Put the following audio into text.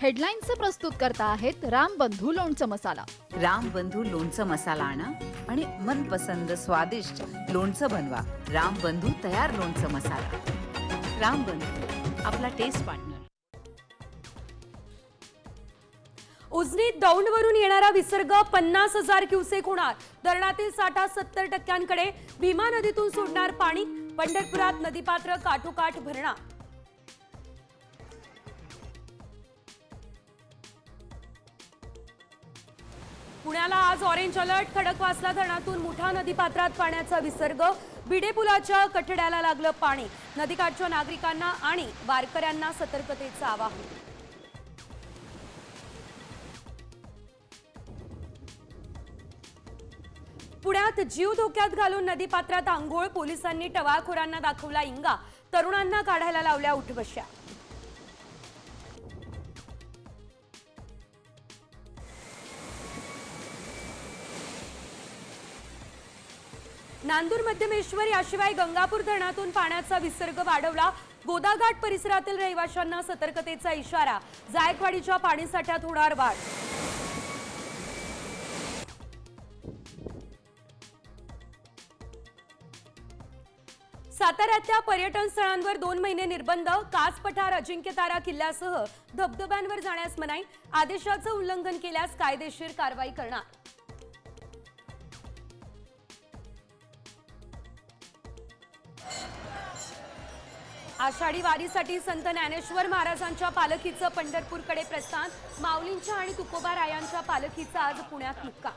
हेडलाईन्सचे प्रस्तुत करता आहेत रामबंधू लोणचं मसाला। रामबंधू लोणचं मसाला आणा आणि मनपसंद स्वादिष्ट लोणचं बनवा। रामबंधू तयार लोणचं मसाला। रामबंधू, आपला टेस्ट पार्टनर। उजनीत दौंडवरून येणारा विसर्ग 50,000 क्युसेक होणार। धरणातील साठा 70%कडे। भीमा नदीतून सोडणार पाणी। पंढरपुरात नदीपात्र काठोकाठ भरणार। पुण्याला आज ऑरेंज अलर्ट। खडकवासला धरणातून मुठा नदीपात्रात पाण्याचा विसर्ग। बिडे पुलाच्या कठड्याला लागलं पाणी। नदीकाठच्या नागरिकांना आणि वारकऱ्यांना सतर्कतेचं आवाहन। पुण्यात जीव धोक्यात घालून नदीपात्रात आंघोळ। पोलिसांनी टवाळखोरांना दाखवला इंगा। तरुणांना काढायला लावल्या उठबश्या। नांदूर मध्यमेश्वर याशिवाय गंगापूर धरणातून पाण्याचा विसर्ग वाढवला। गोदाघाट परिसरातील रहिवाशांना सतर्कतेचा इशारा। जायकवाडीच्या पाणीसाठ्यात होणार वाढ। साताऱ्यातल्या पर्यटन स्थळांवर 2 महिने निर्बंध। कास पठार, अजिंक्यतारा किल्ल्यासह धबधब्यांवर जाण्यास मनाई। आदेशाचं उल्लंघन केल्यास कायदेशीर कारवाई करणार। आषाढी वारीसाठी संत ज्ञानेश्वर महाराजांच्या पालखीचं पंढरपूरकडे प्रस्थान। माऊलींच्या आणि तुकोबा रायांच्या पालखीचा आज पुण्यात मुक्काम।